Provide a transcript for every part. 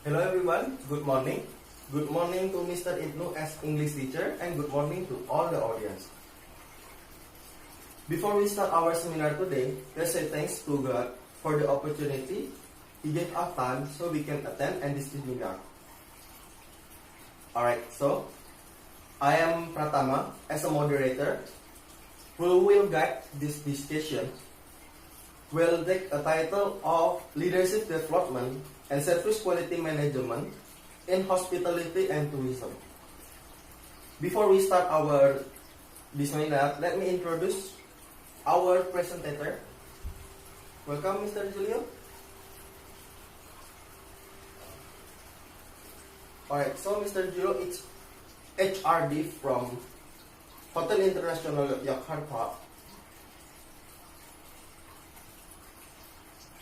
Hello everyone, good morning. Good morning to Mr. Ibnu as English teacher and good morning to all the audience. Before we start our seminar today, let's say thanks to God for the opportunity He gave us time so we can attend and this seminar. Alright, so I am Pratama as a moderator who will guide this discussion. We'll take a title of Leadership Development and Service Quality Management in Hospitality and Tourism. Before we start our seminar, let me introduce our presenter. Welcome, Mr. Julio. Alright, so Mr. Julio is HRD from Hotel International Jakarta.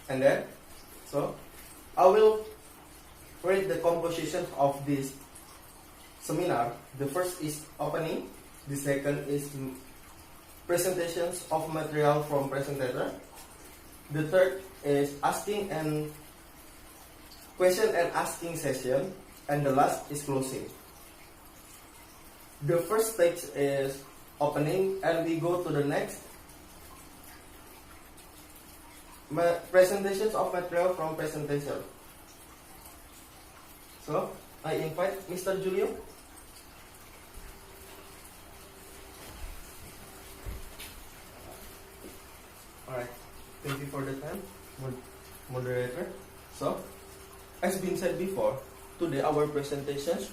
And then, so I will read the composition of this seminar. The first is opening. The second is presentations of material from presenter. The third is asking and question and asking session. And the last is closing. The first stage is opening and we go to the next. Presentations of material from presentation. So, I invite Mr. Julio. Alright, thank you for the time, moderator. So, as been said before, today our presentations,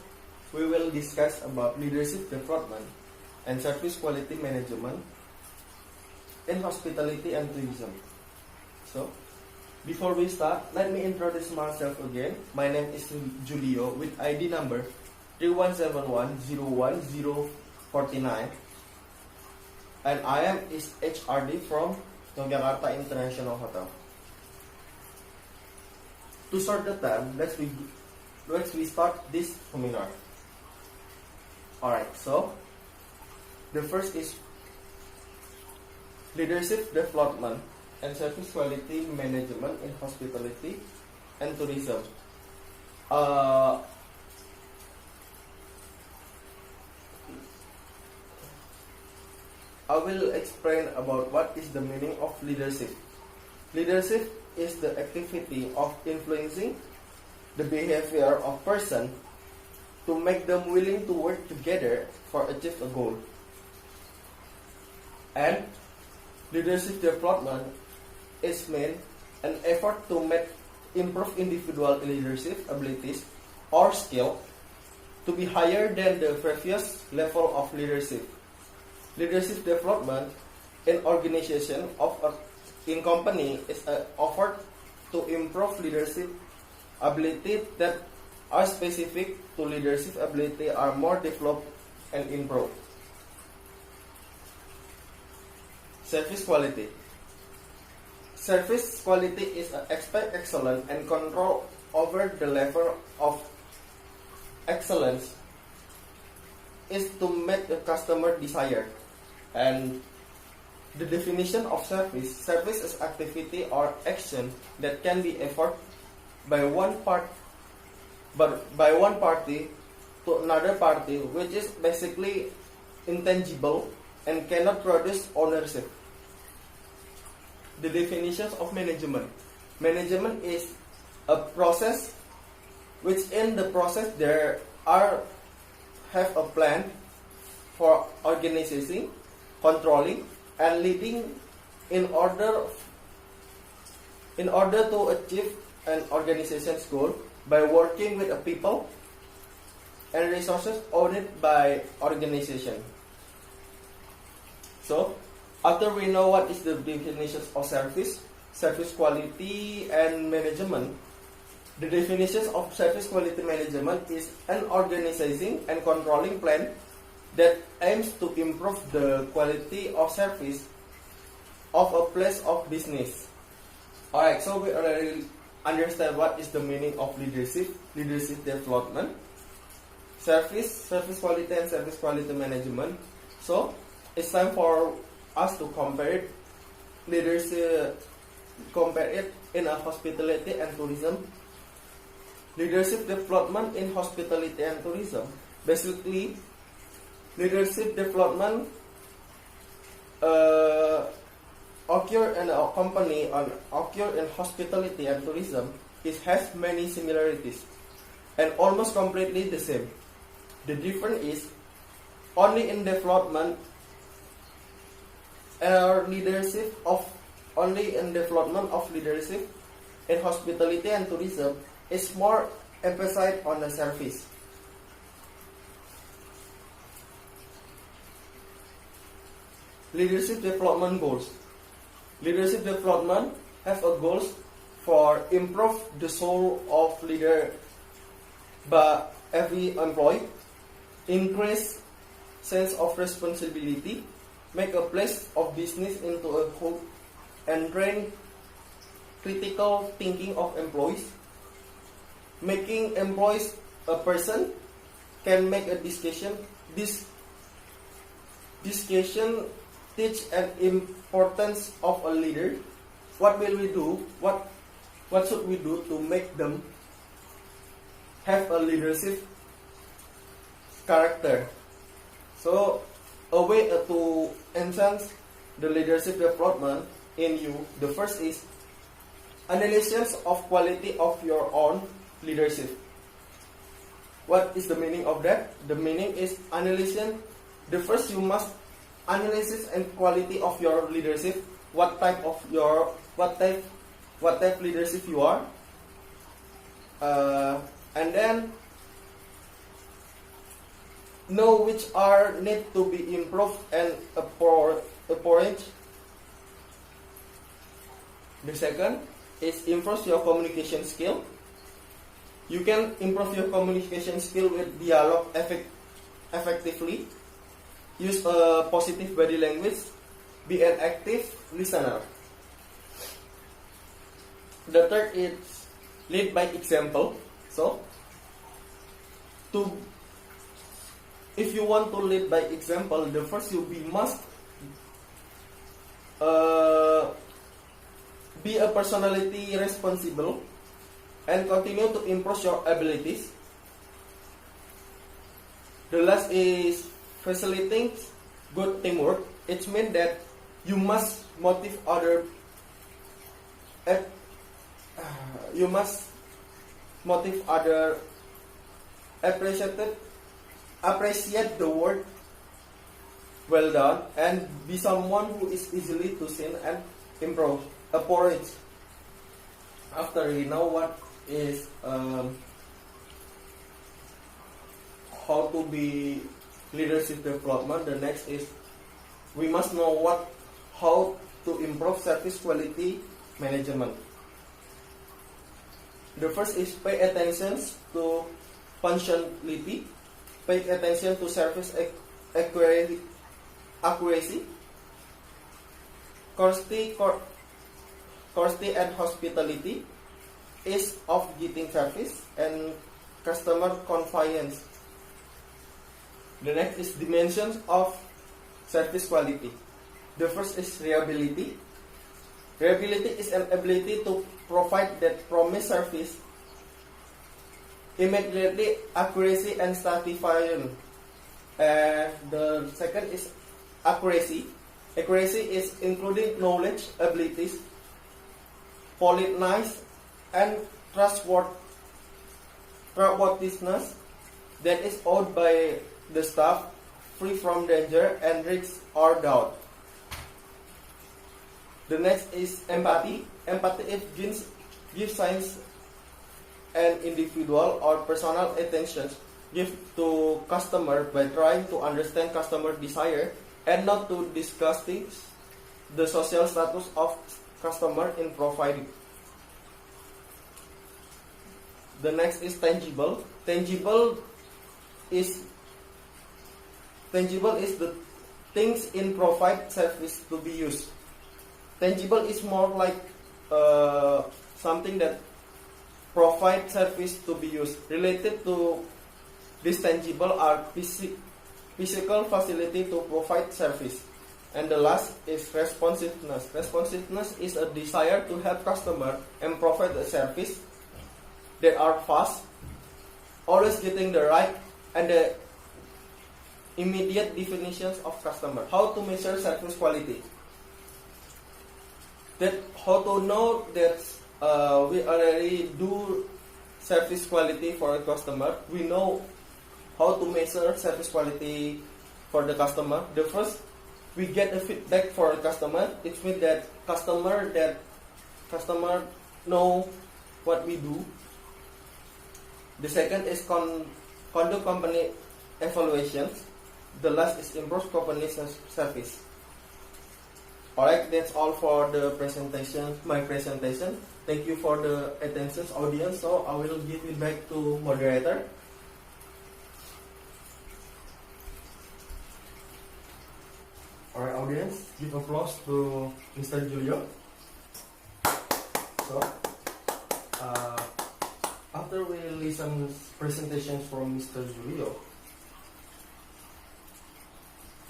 we will discuss about leadership development and service quality management in hospitality and tourism. So, before we start, let me introduce myself again. My name is Julio with ID number 3171010049 and I am HRD from Yogyakarta International Hotel. To start the time, let's start this seminar. Alright, so the first is leadership development and service quality management in hospitality and tourism. I will explain about what is the meaning of leadership. Leadership is the activity of influencing the behavior of person to make them willing to work together for achieve a goal. And leadership development is meant an effort to make improve individual leadership abilities or skill to be higher than the previous level of leadership. Leadership development in organization in company is an effort to improve leadership ability that are specific to leadership ability are more developed and improved. Service quality. Service quality is expect excellence and control over the level of excellence is to make the customer desire. And the definition of service is activity or action that can be effort by one party to another party, which is basically intangible and cannot produce ownership. The definitions of management. Management is a process which in the process there have a plan for organizing, controlling and leading in order to achieve an organization's goal by working with a people and resources owned by organization. So, after we know what is the definitions of service quality and management, the definitions of service quality management is an organizing and controlling plan that aims to improve the quality of service of a place of business. Alright, so we already understand what is the meaning of leadership development, service quality and service quality management. So, it's time for us to compare it in a hospitality and tourism Leadership development in hospitality and tourism. Basically, leadership development occur in a company and occur in hospitality and tourism. It has many similarities and almost completely the same. The difference is only in development leadership of leadership in hospitality and tourism is more emphasized on the service. Leadership development goals. Leadership development have a goals for improve the soul of leader by every employee, increase sense of responsibility, make a place of business into a whole, and train critical thinking of employees, making employees a person can make a discussion. This discussion teach an importance of a leader. What will we do? What should we do to make them have a leadership character? So a way to enhance the leadership development in you, the first is analysis of quality of your own leadership. What is the meaning of that? The meaning is analysis. The first you must analysis and quality of your leadership. What type leadership you are, and then know which are need to be improved and approach. The second is improve your communication skill. You can improve your communication skill with dialogue effectively. Use a positive body language. Be an active listener. The third is lead by example. So, if you want to lead by example, the first you must be a personality responsible and continue to improve your abilities. The last is facilitating good teamwork. It means that you must motivate other. You must motivate other. Appreciate the work well done, and be someone who is easily to seen and improve. Approach. After we know what is how to be leadership development, the next is we must know how to improve service quality management. The first is pay attention to punctuality, pay attention to service accuracy, courtesy and hospitality, ease of getting service, and customer convenience. The next is dimensions of service quality. The first is reliability. Reliability is an ability to provide that promised service immediately, accuracy and satisfaction. The second is accuracy. Accuracy is including knowledge, abilities, politeness, and trustworthiness that is owed by the staff, free from danger and risk or doubt. The next is empathy. Empathy gives signs and individual or personal attention give to customer by trying to understand customer desire and not to discussing the social status of customer in providing. The next is tangible. Tangible is the things in provide service to be used. Tangible is more like something that provide service to be used. Related to this tangible are physical facility to provide service. And the last is responsiveness. Responsiveness is a desire to help customer and provide a service that are fast, always getting the right and the immediate definitions of customer. How to measure service quality. That how to know that we already do service quality for a customer. We know how to measure service quality for the customer. The first, we get a feedback for a customer. It means that customer know what we do. The second is conduct company evaluations. The last is improve company service. Alright, that's all for the presentation. My presentation. Thank you for the attention, audience. So I will give it back to moderator. Alright, audience, give applause to Mr. Julio. So, after we listen presentations from Mr. Julio,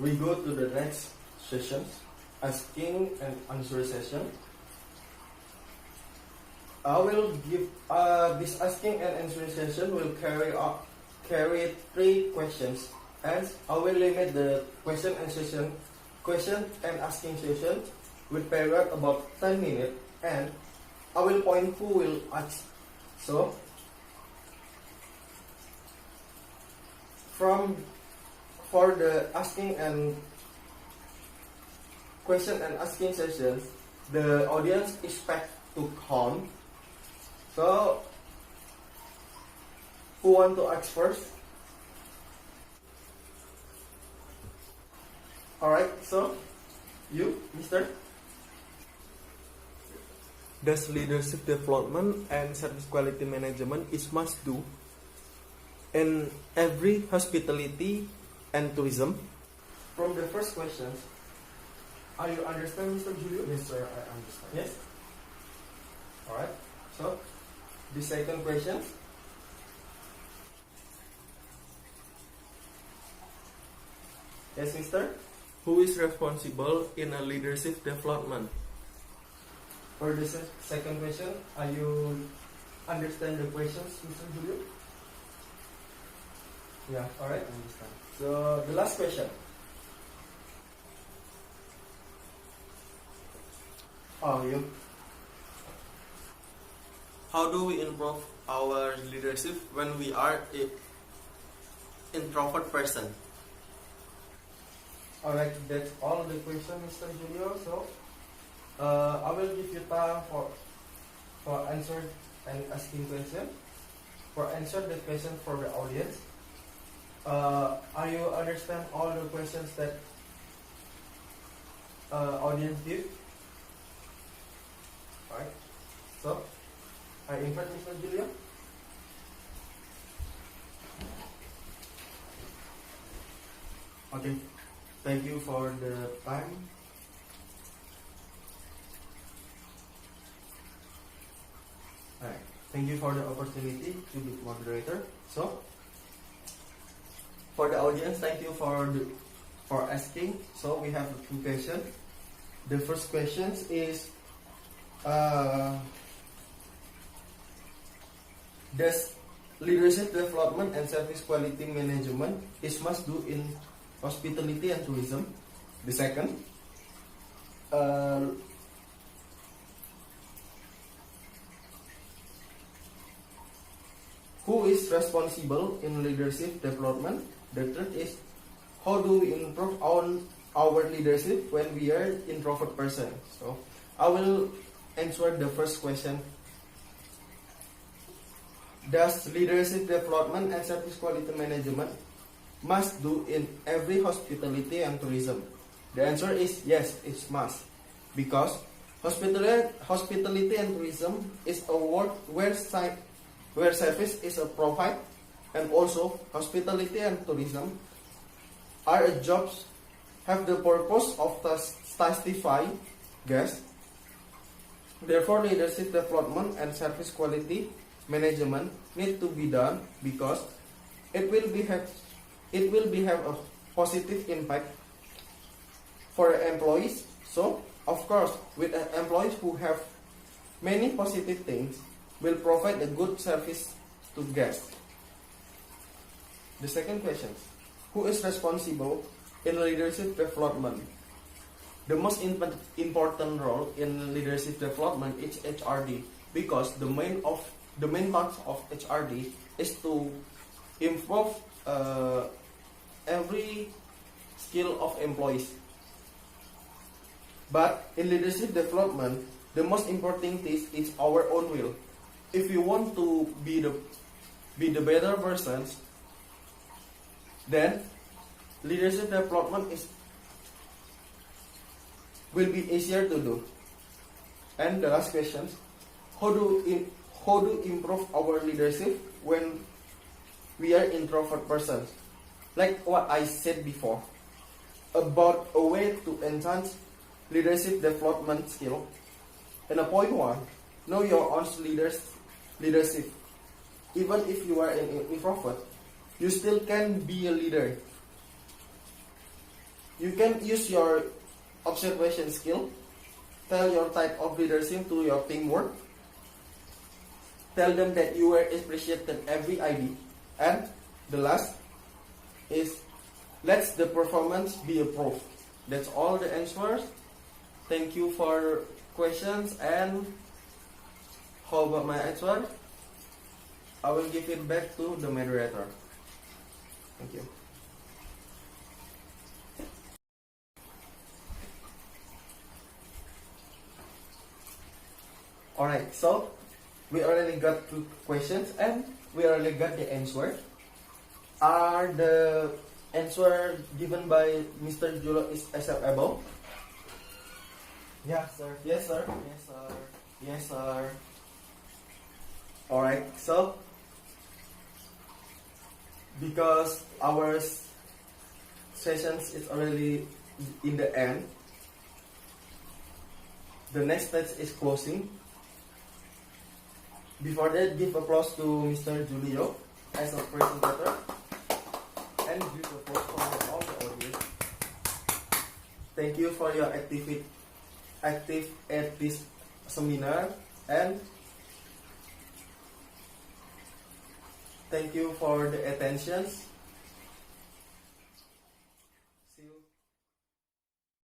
we go to the next session, asking and answer session. I will give this asking and answering session will carry 3 questions, and I will limit the question and asking session with period about 10 minutes, and I will point who will ask. So for the asking and question and asking session, the audience expect to count. So who want to ask first? Alright, so you, Mr. Does leadership development and service quality management is must do in every hospitality and tourism? From the first questions, are you understand, Mr. Julio? Yes, sir, I understand. Yes? Alright, so the second question. Yes, Mr. Who is responsible in a leadership development? For the second question, are you understand the questions, Mr. Julio? Yeah, alright. I understand. So the last question. You. How do we improve our leadership when we are an introvert person? Alright, that's all the question, Mr. Julio. So I will give you time for answer and asking question. For answer the question for the audience. Are you understand all the questions that audience give? Alright. So I invite Mr. Julio. Okay. Thank you for the time. Alright. Thank you for the opportunity to be moderator. So, for the audience, thank you for asking. So we have 2 questions. The first question is, does leadership development and service quality management is must do in hospitality and tourism? The second, who is responsible in leadership development? The third is, how do we improve our leadership when we are introvert person? So I will answer the first question. Does leadership development and service quality management must do in every hospitality and tourism? The answer is yes, it's must. Because hospitality and tourism is a work where service is a provide, and also hospitality and tourism are jobs have the purpose of satisfy guests. Therefore, leadership development and service quality management need to be done because it will have a positive impact for employees. So, of course, with employees who have many positive things, will provide a good service to guests. The second question, who is responsible in leadership development? The most important role in leadership development is HRD, because the main task of HRD is to improve every skill of employees. But in leadership development, the most important thing is our own will. If you want to be the better persons, then leadership development will be easier to do. And the last question, how do improve our leadership when we are introvert persons? Like what I said before about a way to enhance leadership development skill. And a point one, know your own leadership. Even if you are an introvert, you still can be a leader. You can use your observation skill, tell your type of leadership to your teamwork, tell them that you are appreciated every idea, and the last is let the performance be approved. That's all the answers. Thank you for questions, and how about my answer? I will give it back to the moderator. Thank you. Alright, so we already got 2 questions and we already got the answer. Are the answer given by Mr. Julio is acceptable? Yeah, sir. Yes, sir. Yes, sir. Yes, sir. Alright, so because our sessions is already in the end, the next stage is closing. Before that, give applause to Mr. Julio as a presenter, and give applause for all the audience. Thank you for your active at this seminar, and thank you for the attentions.